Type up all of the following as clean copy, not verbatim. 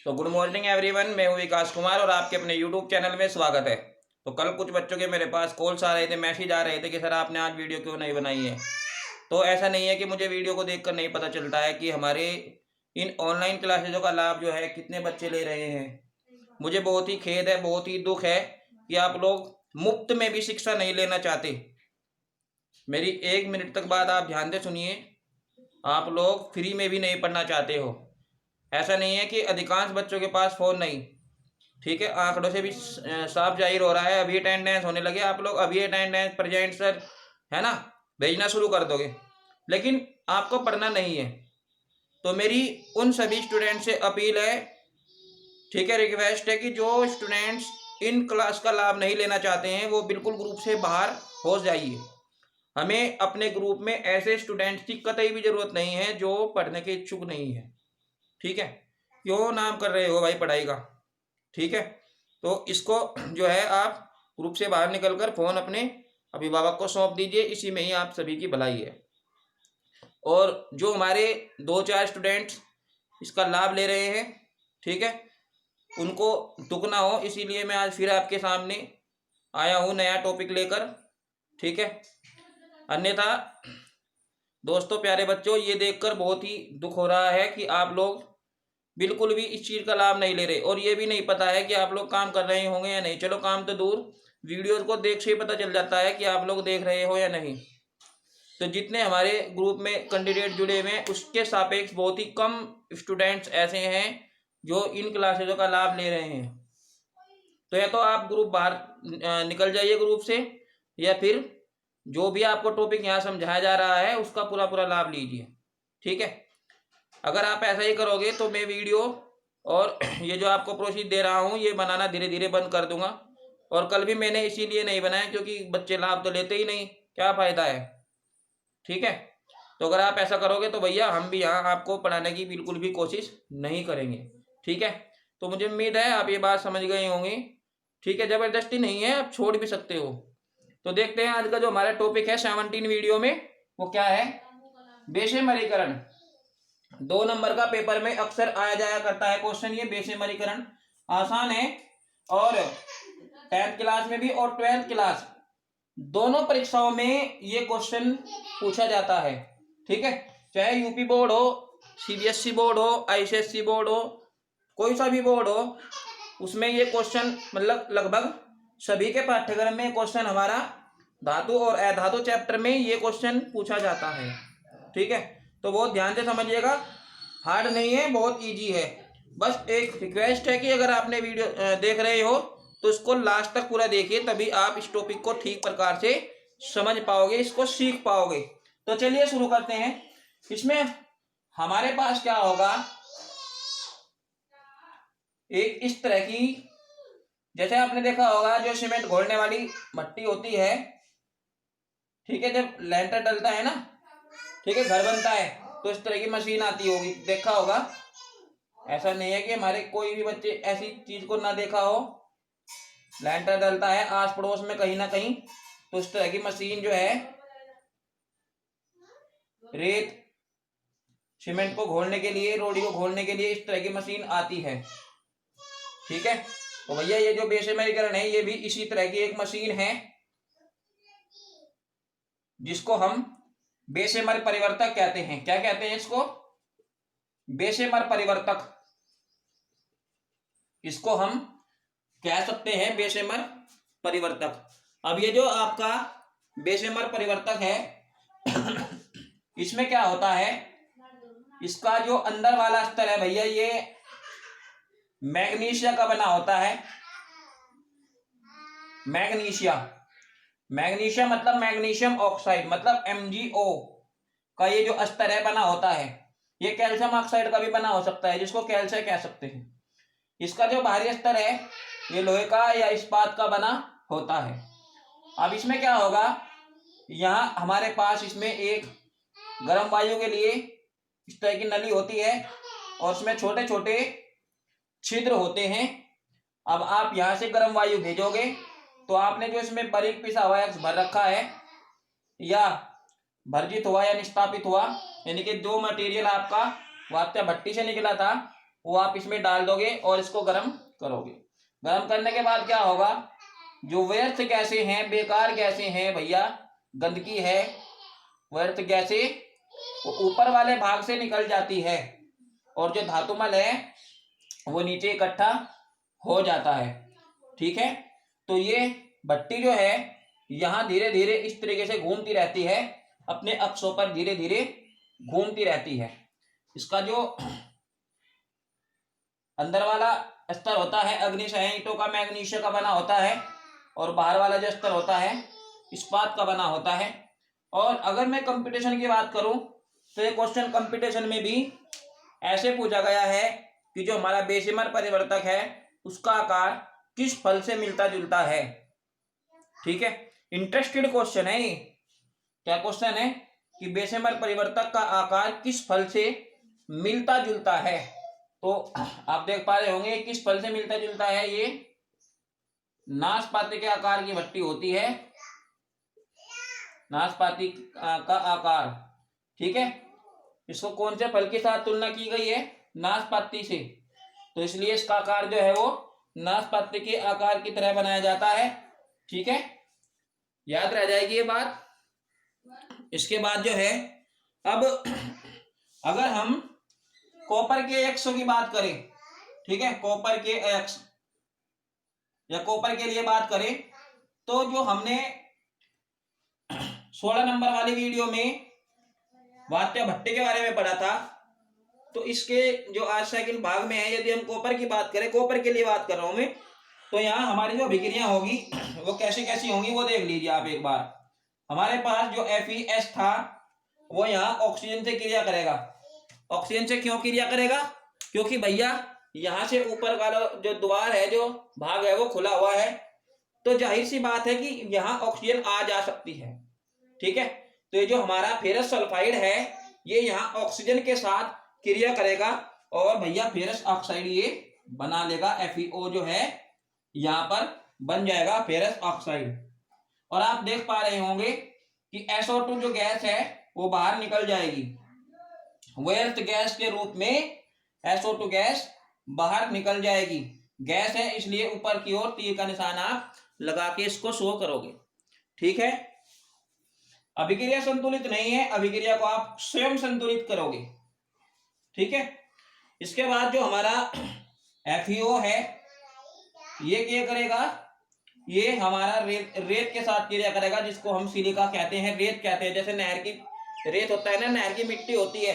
तो good morning everyone, मैं हूं विकास कुमार और आपके अपने यूट्यूब चैनल में स्वागत है। तो कल कुछ बच्चों के मेरे पास कॉल्स आ रहे थे, मैसेज आ रहे थे कि सर आपने आज वीडियो क्यों नहीं बनाई है। तो ऐसा नहीं है कि मुझे वीडियो को देखकर नहीं पता चलता है कि हमारे इन ऑनलाइन क्लासेजों का लाभ जो है कितने बच्चे ले रहे हैं। मुझे बहुत ही खेद है, बहुत ही दुख है कि आप लोग मुफ्त में भी शिक्षा नहीं लेना चाहते। मेरी 1 मिनट तक बात आप ध्यान से सुनिए। आप लोग फ्री में भी नहीं पढ़ना चाहते हो। ऐसा नहीं है कि अधिकांश बच्चों के पास फ़ोन नहीं, ठीक है, आंकड़ों से भी साफ जाहिर हो रहा है। अभी अटेंडेंस होने लगे, आप लोग अभी अटेंडेंस प्रेजेंट सर है ना भेजना शुरू कर दोगे, लेकिन आपको पढ़ना नहीं है। तो मेरी उन सभी स्टूडेंट से अपील है, ठीक है, रिक्वेस्ट है कि जो स्टूडेंट्स इन क्लास का लाभ नहीं लेना चाहते हैं वो बिल्कुल ग्रुप से बाहर हो जाइए। हमें अपने ग्रुप में ऐसे स्टूडेंट्स की कतई भी ज़रूरत नहीं है जो पढ़ने के इच्छुक नहीं है, ठीक है। क्यों नाम कर रहे हो भाई पढ़ाई का, ठीक है। तो इसको जो है आप ग्रुप से बाहर निकलकर फ़ोन अपने अभिभावक को सौंप दीजिए, इसी में ही आप सभी की भलाई है। और जो हमारे 2-4 स्टूडेंट्स इसका लाभ ले रहे हैं, ठीक है, उनको दुख ना हो, इसीलिए मैं आज फिर आपके सामने आया हूँ नया टॉपिक लेकर, ठीक है। अन्यथा दोस्तों, प्यारे बच्चों, ये देखकर बहुत ही दुख हो रहा है कि आप लोग बिल्कुल भी इस चीज़ का लाभ नहीं ले रहे और ये भी नहीं पता है कि आप लोग काम कर रहे होंगे या नहीं। चलो काम तो दूर, वीडियोज़ को देख से ही पता चल जाता है कि आप लोग देख रहे हो या नहीं। तो जितने हमारे ग्रुप में कैंडिडेट जुड़े हुए हैं उसके सापेक्ष बहुत ही कम स्टूडेंट्स ऐसे हैं जो इन क्लासेजों का लाभ ले रहे हैं। तो या तो आप ग्रुप बाहर निकल जाइए ग्रुप से, या फिर जो भी आपको टॉपिक यहाँ समझाया जा रहा है उसका पूरा पूरा लाभ लीजिए, ठीक है। अगर आप ऐसा ही करोगे तो मैं वीडियो और ये जो आपको प्रोसीड दे रहा हूँ ये बनाना धीरे धीरे बंद कर दूंगा। और कल भी मैंने इसीलिए नहीं बनाया क्योंकि बच्चे लाभ तो लेते ही नहीं, क्या फ़ायदा है, ठीक है। तो अगर आप ऐसा करोगे तो भैया हम भी यहाँ आपको पढ़ाने की बिल्कुल भी कोशिश नहीं करेंगे, ठीक है। तो मुझे उम्मीद है आप ये बात समझ गए होंगे, ठीक है। ज़बरदस्ती नहीं है, आप छोड़ भी सकते हो। तो देखते हैं आज का जो हमारा टॉपिक है 17 वीडियो में, वो क्या है, बेशेमरीकरण। 2 नंबर का पेपर में अक्सर आया जाया करता है क्वेश्चन, ये बेशेमरीकरण आसान है। और 10th क्लास में भी और 12th क्लास दोनों परीक्षाओं में ये क्वेश्चन पूछा जाता है, ठीक है। चाहे यूपी बोर्ड हो, सीबीएसई बोर्ड हो, आईसीएसई बोर्ड हो, कोई सा भी बोर्ड हो, उसमें ये क्वेश्चन मतलब लगभग सभी के पाठ्यक्रम में क्वेश्चन हमारा धातु और अधातु चैप्टर में ये क्वेश्चन पूछा जाता है, ठीक है। तो बहुत ध्यान से समझिएगा, हार्ड नहीं है, बहुत इजी है। बस एक रिक्वेस्ट है कि अगर आपने वीडियो देख रहे हो तो इसको लास्ट तक पूरा देखिए, तभी आप इस टॉपिक को ठीक प्रकार से समझ पाओगे, इसको सीख पाओगे। तो चलिए शुरू करते हैं। इसमें हमारे पास क्या होगा, एक इस तरह की, जैसे आपने देखा होगा जो सीमेंट घोलने वाली भट्टी होती है, ठीक है, जब लेंटर डलता है ना, ठीक है, घर बनता है, तो इस तरह की मशीन आती होगी, देखा होगा। ऐसा नहीं है कि हमारे कोई भी बच्चे ऐसी चीज को ना देखा हो। लेंटर डलता है आस पड़ोस में कहीं ना कहीं, तो इस तरह की मशीन जो है रेत सीमेंट को घोलने के लिए, रोड़ी को घोलने के लिए इस तरह की मशीन आती है, ठीक है। तो भैया ये जो बेशेमरीकरण है ये भी इसी तरह की एक मशीन है जिसको हम बेशेमर परिवर्तक कहते हैं। क्या कहते हैं इसको, बेशेमर परिवर्तक, इसको हम कह सकते हैं बेशेमर परिवर्तक। अब ये जो आपका बेशेमर परिवर्तक है इसमें क्या होता है, इसका जो अंदर वाला स्तर है भैया ये मैग्नीशिया का बना होता है। मैग्नीशिया, मैग्नीशिया मतलब मैग्नीशियम ऑक्साइड, मतलब MgO का ये जो स्तर है बना होता है। ये कैल्शियम ऑक्साइड का भी बना हो सकता है, जिसको कैल्शियम कह सकते हैं। इसका जो बाहरी स्तर है ये लोहे का या इस्पात का बना होता है। अब इसमें क्या होगा, यहाँ हमारे पास इसमें एक गर्म वायु के लिए इस तरह की नली होती है और उसमें छोटे छोटे छिद्र होते हैं। अब आप यहाँ से गर्म वायु भेजोगे तो आपने जो इसमें बारीक पिसा हुआ एक्स भर रखा है या भर्जित हुआ या निष्पापित हुआ, यानी कि जो मटेरियल आपका वात्या भट्टी से निकला था वो आप इसमें डाल दोगे और इसको गर्म करोगे। गर्म करने के बाद क्या होगा, जो व्यर्थ गैसें हैं, बेकार गैसें हैं भैया, गंदगी है, व्यर्थ गैसें वो ऊपर वाले भाग से निकल जाती है और जो धातुमल है वो नीचे इकट्ठा हो जाता है। ठीक है, तो ये भट्टी जो है यहाँ धीरे धीरे इस तरीके से घूमती रहती है, अपने अक्षों पर धीरे धीरे घूमती रहती है। इसका जो अंदर वाला स्तर होता है अग्निशय ईंटों का, मैग्नीशिया का बना होता है, और बाहर वाला जो स्तर होता है इस्पात का बना होता है। और अगर मैं कंपटीशन की बात करूं तो ये क्वेश्चन कंपटीशन में भी ऐसे पूछा गया है कि जो हमारा बेशिमर परिवर्तक है उसका आकार किस फल से मिलता जुलता है। ठीक है, इंटरेस्टेड क्वेश्चन है ये। क्या क्वेश्चन है कि बेशिमर परिवर्तक का आकार किस फल से मिलता जुलता है। तो आप देख पा रहे होंगे किस फल से मिलता जुलता है, ये नाशपाती के आकार की भट्टी होती है, नाशपाती का आकार। ठीक है, इसको कौन से फल के साथ तुलना की गई है, नाशपाती से, तो इसलिए इसका आकार जो है वो नाशपाती के आकार की तरह बनाया जाता है। ठीक है, याद रह जाएगी ये बात। इसके बाद जो है, अब अगर हम कॉपर के अयस्कों की बात करें, ठीक है, कॉपर के अयस्क या कॉपर के लिए बात करें, तो जो हमने 16 नंबर वाली वीडियो में वात्या भट्टी के बारे में पढ़ा था, तो इसके जो आज सेकंड भाग में है, यदि हम कॉपर की बात करें, कॉपर के लिए बात कर रहा हूं मैं, तो यहाँ हमारी जो अभिक्रिया होगी वो कैसी कैसी होंगी वो देख लीजिए आप एक बार। हमारे पास जो FeS था वो यहाँ ऑक्सीजन से क्रिया करेगा। ऑक्सीजन से क्यों क्रिया करेगा, क्योंकि भैया यहाँ से ऊपर वाला जो द्वार है, जो भाग है वो खुला हुआ है, तो जाहिर सी बात है कि यहाँ ऑक्सीजन आ जा सकती है। ठीक है, तो ये जो हमारा फेरस सल्फाइड है ये यहाँ ऑक्सीजन के साथ क्रिया करेगा और भैया फेरस ऑक्साइड ये बना लेगा। FeO जो है यहाँ पर बन जाएगा फेरस ऑक्साइड। और आप देख पा रहे होंगे कि SO2 जो गैस है वो बाहर निकल जाएगी, व्यर्थ गैस के रूप में SO2 गैस बाहर निकल जाएगी। गैस है इसलिए ऊपर की ओर तीर का निशान आप लगा के इसको शो करोगे। ठीक है, अभिक्रिया संतुलित नहीं है, अभिक्रिया को आप स्वयं संतुलित करोगे। ठीक है, इसके बाद जो हमारा FeO है ये क्या करेगा, ये हमारा रेत के साथ क्रिया करेगा, जिसको हम सिलिका कहते हैं, रेत कहते हैं। जैसे नहर की रेत होता है ना, नहर की मिट्टी होती है,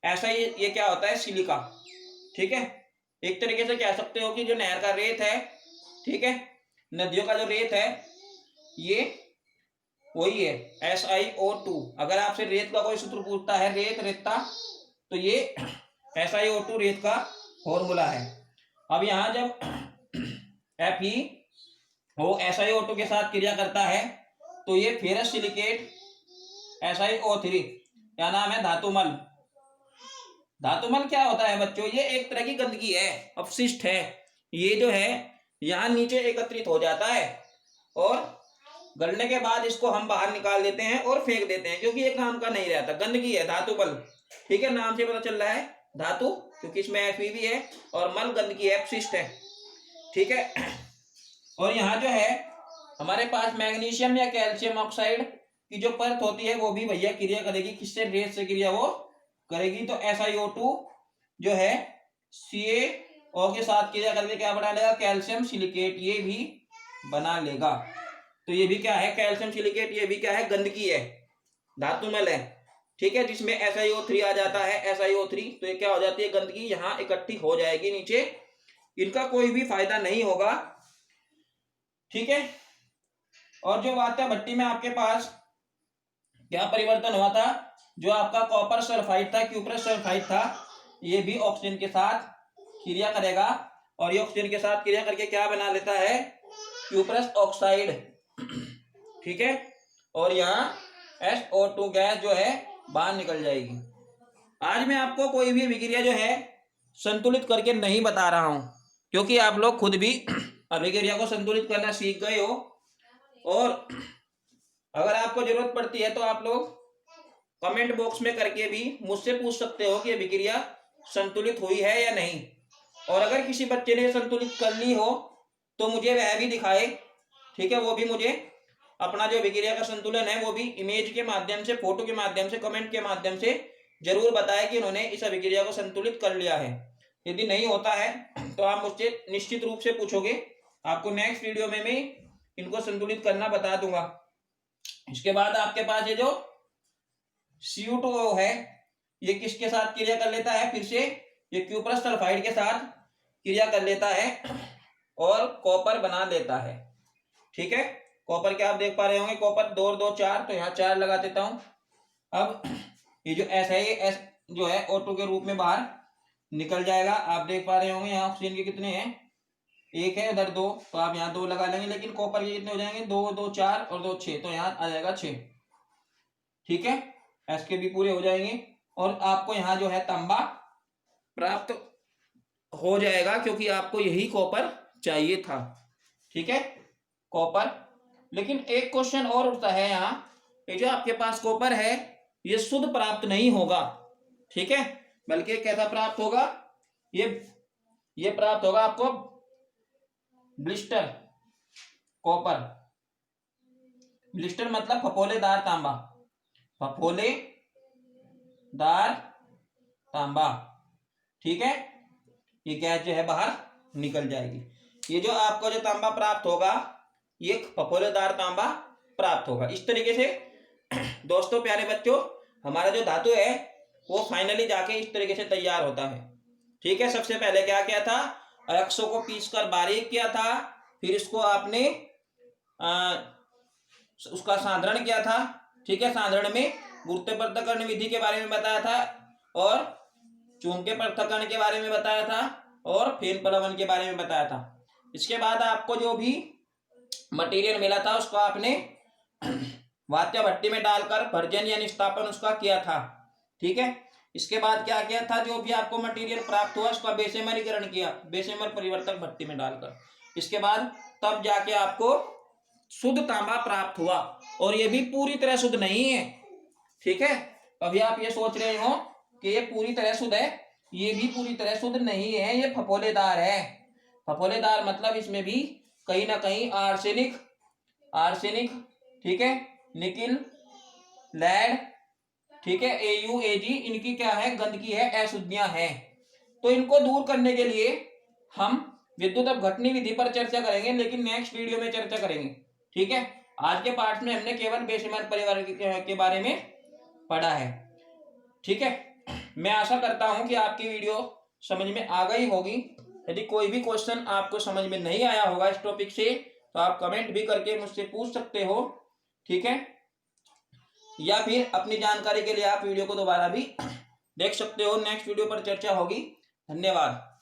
ऐसा ही ये क्या होता है, सिलिका। ठीक है, एक तरीके से कह सकते हो कि जो नहर का रेत है, ठीक है, नदियों का जो रेत है ये वही है, SiO2। अगर आपसे रेत का कोई सूत्र पूछता है, रेत, रेता, तो ये SiO2 रेत का फॉर्मूला है। अब यहाँ जब Fe वो SiO2 के साथ क्रिया करता है तो ये फेरस सिलिकेट SiO3, क्या नाम है, धातुमल। धातुमल क्या होता है बच्चों, ये एक तरह की गंदगी है, अपशिष्ट है। ये जो है यहाँ नीचे एकत्रित हो जाता है और गलने के बाद इसको हम बाहर निकाल देते हैं और फेंक देते हैं, क्योंकि ये काम का नहीं रहता, गंदगी है, धातुमल। ठीक है, नाम से पता चल रहा है धातु, क्योंकि इसमें Fe भी है, और मल गंदगी है, अपशिष्ट है। ठीक है, और यहाँ जो है हमारे पास मैग्नीशियम या कैल्शियम ऑक्साइड की जो परत होती है वो भी भैया क्रिया करेगी, किससे, रेत से क्रिया वो करेगी। तो SiO2 जो है CaO के साथ क्रिया करके क्या बना लेगा, कैल्शियम सिलिकेट ये भी बना लेगा। तो ये भी क्या है, कैल्शियम सिलिकेट, ये भी क्या है, गंदगी है, धातुमल है। ठीक है, जिसमें SiO3 आ जाता है, SiO3, तो ये क्या हो जाती है, गंदगी यहाँ इकट्ठी हो जाएगी नीचे, इनका कोई भी फायदा नहीं होगा। ठीक है, और जो वात्या भट्टी में आपके पास क्या परिवर्तन हुआ था, जो आपका कॉपर सल्फाइड था, क्यूप्रस सल्फाइड था, ये भी ऑक्सीजन के साथ क्रिया करेगा और ये ऑक्सीजन के साथ क्रिया करके क्या बना लेता है, क्यूप्रस ऑक्साइड। ठीक है, और यहाँ SO2 गैस जो है बाहर निकल जाएगी। आज मैं आपको कोई भी अभिक्रिया जो है संतुलित करके नहीं बता रहा हूं, क्योंकि आप लोग खुद भी अभिक्रिया को संतुलित करना सीख गए हो, और अगर आपको जरूरत पड़ती है तो आप लोग कमेंट बॉक्स में करके भी मुझसे पूछ सकते हो कि अभिक्रिया संतुलित हुई है या नहीं। और अगर किसी बच्चे ने संतुलित कर ली हो तो मुझे वह भी दिखाए, ठीक है, वो भी मुझे अपना जो अभिक्रिया का संतुलन है वो भी इमेज के माध्यम से, फोटो के माध्यम से, कमेंट के माध्यम से जरूर बताए कि उन्होंने इस अभिक्रिया को संतुलित कर लिया है। यदि नहीं होता है तो आप मुझसे निश्चित रूप से पूछोगे, आपको नेक्स्ट वीडियो में मैं इनको संतुलित करना बता दूंगा। इसके बाद आपके पास ये जो CO2 है ये किसके साथ क्रिया कर लेता है, फिर से ये क्यूप्रस सल्फाइड के साथ क्रिया कर लेता है और कॉपर बना लेता है। ठीक है, कॉपर के आप देख पा रहे होंगे, कॉपर 2 और 2 4, तो यहाँ 4 लगा देता हूं। अब ये जो S है ये S जो है O2 के रूप में बाहर निकल जाएगा। आप देख पा रहे होंगे यहाँ ऑक्सीजन के कितने हैं, 1 है, उधर 2, तो आप यहाँ 2 लगा लेंगे, लेकिन कॉपर के कितने हो जाएंगे, 2 2 4 और 2 6, तो यहाँ आ जाएगा 6। ठीक है, S के भी पूरे हो जाएंगे और आपको यहाँ जो है तांबा प्राप्त हो जाएगा, क्योंकि आपको यही कॉपर चाहिए था। ठीक है, कॉपर। लेकिन एक क्वेश्चन और उठता है यहाँ, ये जो आपके पास कॉपर है ये शुद्ध प्राप्त नहीं होगा। ठीक है, बल्कि कैसा प्राप्त होगा, ये प्राप्त होगा आपको ब्लिस्टर कॉपर। ब्लिस्टर मतलब फफोलेदार तांबा, फफोलेदार तांबा। ठीक है, ये गैस जो है बाहर निकल जाएगी। ये जो आपको जो तांबा प्राप्त होगा ये फफोलेदार तांबा प्राप्त होगा। इस तरीके से दोस्तों, प्यारे बच्चों, हमारा जो धातु है वो फाइनली जाके इस तरीके से तैयार होता है। ठीक है, सबसे पहले क्या किया था, अयस्कों को पीसकर बारीक किया था, फिर इसको आपने उसका सांद्रण किया था। ठीक है, सांद्रण में गुरुत्व पृथक्करण विधि के बारे में बताया था और चुंबकीय पृथक्करण के बारे में बताया था और फेन प्लवन के बारे में बताया था। इसके बाद आपको जो भी मटेरियल मिला था उसको आपने वात्या भट्टी में डालकर भर्जन या निष्तापन उसका किया था। ठीक है, इसके बाद क्या किया था, जो भी आपको मटेरियल प्राप्त हुआ उसका बेसेमरीकरण किया, बेसेमर परिवर्तक भट्टी में डालकर। इसके बाद तब जाके आपको शुद्ध तांबा प्राप्त हुआ, और ये भी पूरी तरह शुद्ध नहीं है। ठीक है, अभी आप ये सोच रहे हो कि ये पूरी तरह शुद्ध है, ये भी पूरी तरह शुद्ध नहीं है, ये फफोलेदार है। फफोलेदार मतलब इसमें भी कहीं ना कहीं आर्सेनिक, ठीक है, निकिल, लेड, ठीक है, AU AG, इनकी क्या है, गंदगी है, अशुद्धियां हैं। तो इनको दूर करने के लिए हम विद्युत अपघटनी विधि पर चर्चा करेंगे, लेकिन नेक्स्ट वीडियो में चर्चा करेंगे। ठीक है, आज के पाठ में हमने केवल बेसेमर परिवार के बारे में पढ़ा है। ठीक है, मैं आशा करता हूं कि आपकी वीडियो समझ में आ गई होगी। यदि कोई भी क्वेश्चन आपको समझ में नहीं आया होगा इस टॉपिक से तो आप कमेंट भी करके मुझसे पूछ सकते हो। ठीक है, या फिर अपनी जानकारी के लिए आप वीडियो को दोबारा भी देख सकते हो। नेक्स्ट वीडियो पर चर्चा होगी। धन्यवाद।